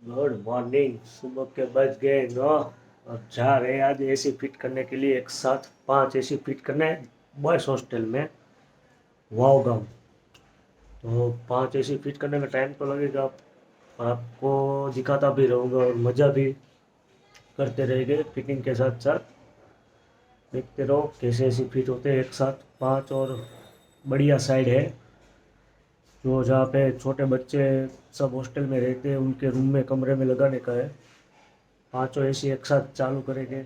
Good morning. सुबह के बज गए 9 और जा रहे हैं आज एसी फिट करने के लिए। एक साथ 5 एसी फिट करने हैं बॉयज़ हॉस्टल में, वाव गांव। तो 5 एसी फिट करने में टाइम तो लगेगा, और आपको दिखाता भी रहूँगा और मज़ा भी करते रहेंगे फिटिंग के साथ साथ। देखते रहो कैसे एसी फिट होते हैं एक साथ 5। और बढ़िया साइड है जो जहाँ पे छोटे बच्चे सब हॉस्टल में रहते हैं उनके रूम में कमरे में लगाने का है। पांचों एसी एक साथ चालू करेंगे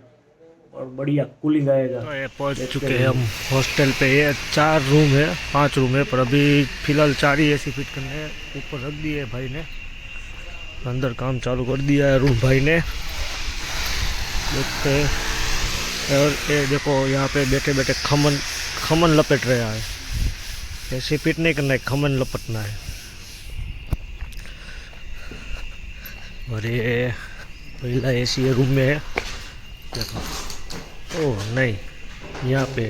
और बढ़िया कूलिंग आएगा। तो ये पहुंच चुके हैं हम हॉस्टल पे। ये 4 रूम है, 5 रूम है, पर अभी फ़िलहाल 4 ही एसी फिट करने हैं। ऊपर रख दिए भाई ने, अंदर काम चालू कर दिया है रूम भाई ने। देखते हैं। और ये देखो यहाँ पे बैठे बैठे खमन लपेट रहा है। एसी फिट नहीं करना है, खमन लपटना है। और ये पहला एसी रूम में है, देखो। ओह नहीं, यहाँ पे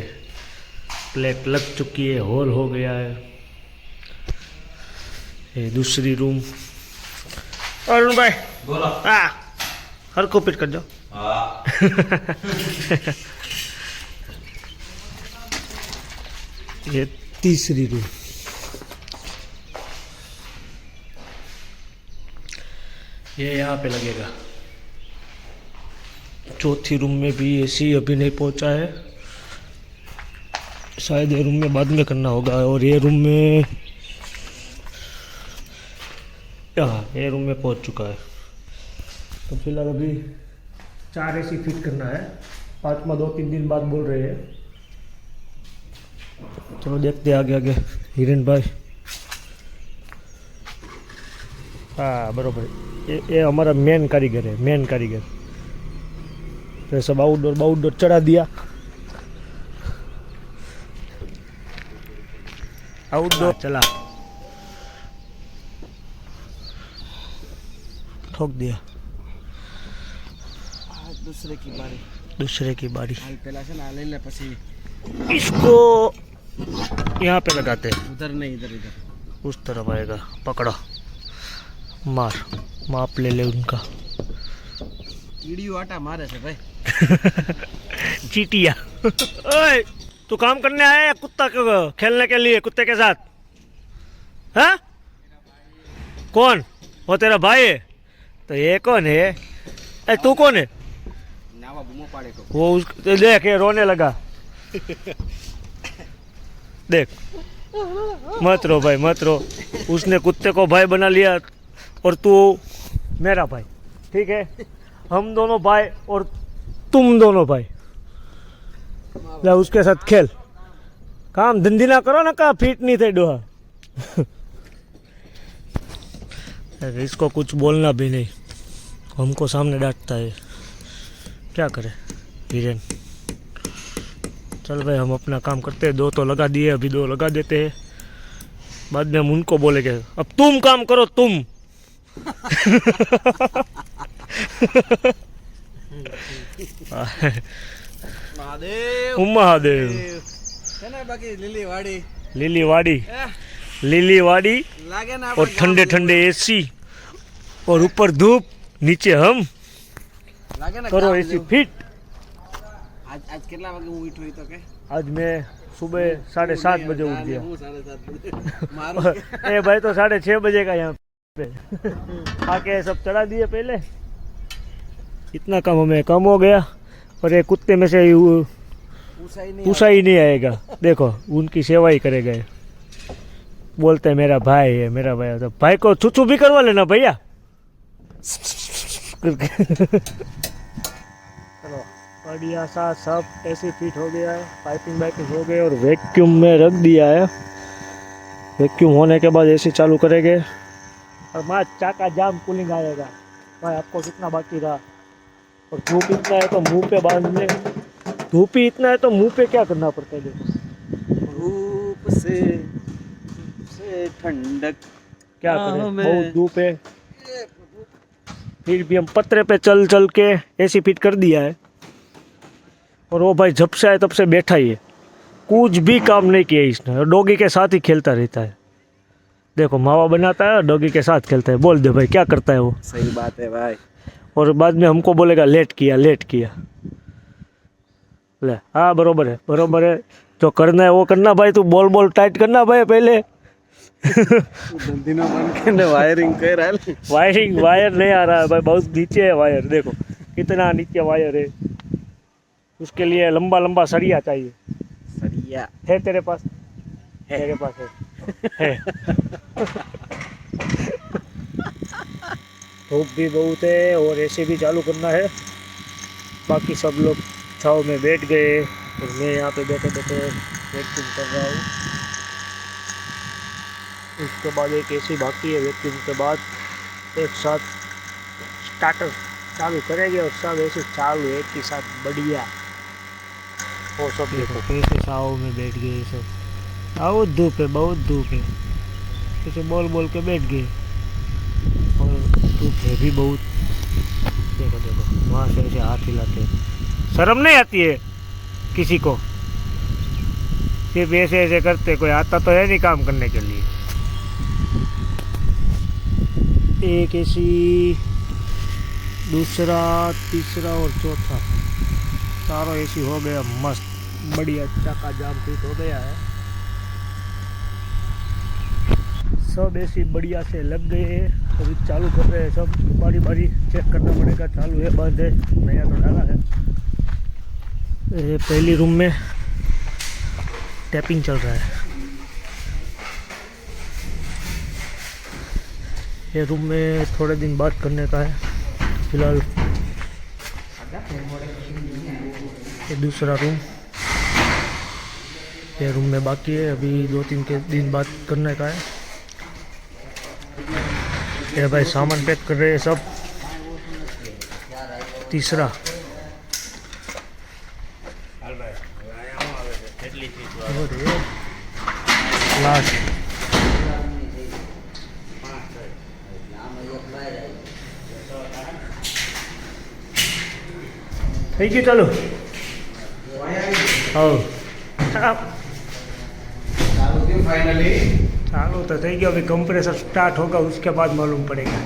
प्लेट लग चुकी है, होल हो गया है। ये दूसरी रूम। अरुण भाई बोला। हर को फिट कर जाओ। ये तीसरी रूम। ये यहाँ पे लगेगा। चौथी रूम में भी एसी अभी नहीं पहुंचा है, शायद ये रूम में बाद में करना होगा। और ये रूम में, हाँ ये रूम में पहुंच चुका है। तो फिलहाल अभी 4 एसी फिट करना है, 5वां 2-3 दिन बाद बोल रहे हैं। चलो देखते हैं आगे आगे। हिरेन भाई, हाँ बरोबर। ये हमारा मेन कारीगर है, मेन कारीगर। तो सब आउटडोर चढ़ा दिया। आउटडोर चला, ठोक दिया। दूसरे की बारी। इसको यहाँ पे लगाते हैं, उधर नहीं, इधर इधर उस तरफ आएगा। पकड़ो, मार, माप ले ले उनका। कीड़ियों आटा मारे थे भाई। चीटिया। ओए, तू काम करने आया या कुत्ता को खेलने के लिए कुत्ते के साथ? हाँ? कौन? वो तेरा भाई है? तो ये कौन है? ए तू कौन है? नावा बुमो पाड़े को। वो तो देख ये रोने लगा। देख, मत रो भाई मत रो। उसने कुत्ते को भाई बना लिया और तू मेरा भाई, ठीक है? हम दोनों भाई और तुम दोनों भाई। जा उसके साथ खेल, काम धंधी ना करो ना, का फिट नहीं थे डोहा। इसको कुछ बोलना भी नहीं, हमको सामने डांटता है। क्या करे वीरेन। चल भाई हम अपना काम करते हैं। 2 तो लगा दिए, अभी 2 लगा देते हैं, बाद में हम उनको बोलेंगे अब तुम काम करो तुम। महादेव महादेव। है ना बाकी लीली वाड़ी लागे ना। और ठंडे ठंडे एसी और ऊपर धूप, नीचे हम। लागे ना करो एसी फिट। आज आज कितना वागे હું ઉઠ્યો તો કે आज मैं सुबह 7:30 बजे उठ गया। હું 7:30 बजे मारो। ए भाई तो 6:30 बजे का यहाँ पे आके सब चढ़ा दिए पहले। इतना कम हमें कम हो गया। और ये कुत्ते में से पूछा ही नहीं आएगा। देखो उनकी सेवा ही करेगा। बोलते हैं मेरा भाई है, मेरा भाई है। तो भाई को छुछू भी करवा लेना भैया। चलो बढ़िया सा सब ऐसे फिट हो गया है, पाइपिंग वाइपिंग हो गई और वैक्यूम में रख दिया है। वैक्यूम होने के बाद एसी चालू करेंगे और माँ चाका जाम कूलिंग आएगा। भाई आपको कितना बाकी रहा? और धूप इतना है तो मुंह पे बांधने, धूप ही इतना है तो मुंह पे क्या करना पड़ता है? देखो धूप से ठंडक क्या करें, बहुत धूप है। फिर भी हम पत्रे पे चल चल के एसी फिट कर दिया है। और वो भाई जब से आए तब से बैठा ही है, कुछ भी काम नहीं किया इसने। डॉगी के साथ ही खेलता रहता है। देखो मावा बनाता है डॉगी के साथ खेलता है। बोल दे भाई क्या करता है वो। सही बात है भाई। और बाद में हमको बोलेगा लेट किया लेट किया। ले हाँ बरोबर है बरोबर है। जो करना है वो करना भाई। तू बॉल बॉल टाइट करना भाई पहले। दिनों मन के ने वायरिंग कर रहा है। वायरिंग वायर नहीं आ रहा है भाई। बहुत नीचे है वायर। देखो कितना नीचे वायर है। उसके लिए लंबा लंबा सरिया चाहिए। सरिया है तेरे पास? तेरे पास है। धूप भी बहुत है और एसी भी चालू करना है। बाकी सब लोग छाव में बैठ गए और मैं यहाँ पे बैठे बैठे वैक्यूम कर रहा हूँ। उसके बाद एक एसी बाकी है। वैक्यूम के बाद एक साथ स्टार्टर चालू करेंगे और सब ऐसे चालू एक ही साथ बढ़िया। और सब देखो कैसे छाव में बैठ गए सब। बहुत धूप है बहुत धूप है। ऐसे बोल बोल के बैठ गए और धूप है भी बहुत। देखो देखो वहाँ से ऐसे हाथ हिलाते हैं। शर्म नहीं आती है किसी को? सिर्फ ऐसे ऐसे करते। कोई आता तो है नहीं काम करने के लिए। एक एसी दूसरा तीसरा और चौथा चारों एसी हो गया मस्त बढ़िया। चक्का जाम फिट हो गया है। सब एसी बढ़िया से लग गए हैं। अभी चालू कर रहे हैं सब। बारी बारी चेक करना पड़ेगा चालू है बंद है। नया तो डाला है। ये पहली रूम में टैपिंग चल रहा है। ये रूम में थोड़े दिन बाद करने का है। फिलहाल ये दूसरा रूम ये रूम में बाकी है। अभी 2-3 के दिन बाद करने का है। ये भाई सामान पैक कर रहे हैं सब। तीसरा और ये लास्ट। ठीक है चलो। हाँ फाइनली चालू तो થઈ ગયો। अभी कंप्रेसर स्टार्ट होगा उसके बाद मालूम पड़ेगा।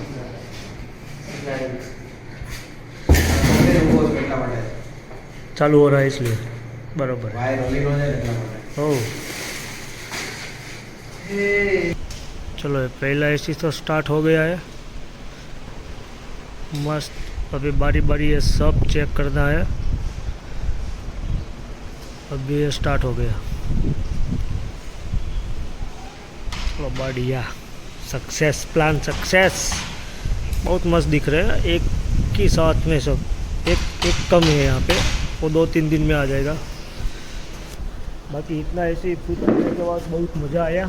चालू हो रहा है इसलिए बराबर है। हो चलो ये पहला एसी तो स्टार्ट हो गया है मस्त। अभी बारी बारी ये सब चेक करना है। अभी ये स्टार्ट हो गया। चलो बढ़िया सक्सेस प्लान सक्सेस। बहुत मस्त दिख रहे हैं एक ही साथ में सब। एक कम है यहाँ पे वो 2-3 दिन में आ जाएगा। बाकी इतना ऐसे फिट करने के बाद बहुत मज़ा आया।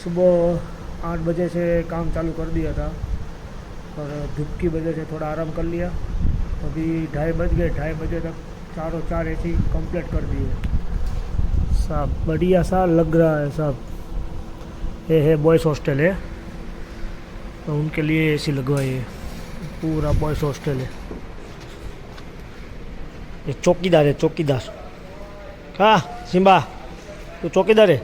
सुबह 8 बजे से काम चालू कर दिया था और धूप की वजह से थोड़ा आराम कर लिया। अभी 2:30 बज गए। 2:30 बजे तक चारों चार एसी कंप्लीट कर दिए। सब बढ़िया सा लग रहा है सब। ये है बॉयज़ हॉस्टल है तो उनके लिए एसी लगवाई है। पूरा बॉयज़ हॉस्टल है। ये चौकीदार है चौकीदार। हाँ सिम्बा तो चौकीदार है।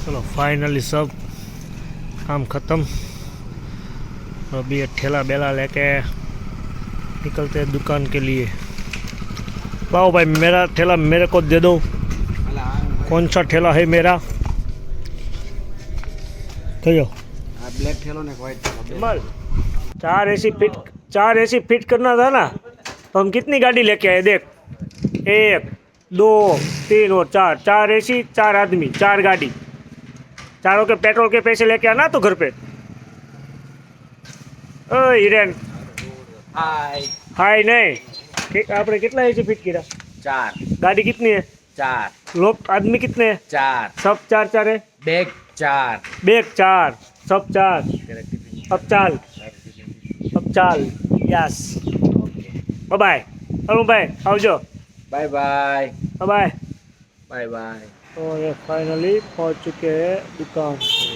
चलो फाइनली सब काम ख़त्म। अभी ये ठेला बेला लेके निकलते हैं दुकान के लिए। लाओ भाई मेरा ठेला मेरे को दे दो। कौन सा ठेला है मेरा? कहियो ब्लैक ठेलो ने व्हाइट ठेलो। कमाल। 4 एसी फिट करना था ना तो हम कितनी गाड़ी लेके आए देख। 1 2 3 और 4 एसी 4 आदमी 4 गाड़ी। चारों के पेट्रोल के पैसे लेके आना तो घर पे। ओ हिरेन हाय हाय नहीं आपने कितना एसी फिट किया? 4 गाड़ी कितनी है? 4 लोग आदमी कितने हैं? 4 सब 4 है। बैग 4 बैग 4 सब 4। अब चाल यस बाय बाय। अरुण भाई आवजो। Bye bye bye bye bye. और ये फाइनली पहुंच चुके हैं दुकान पे।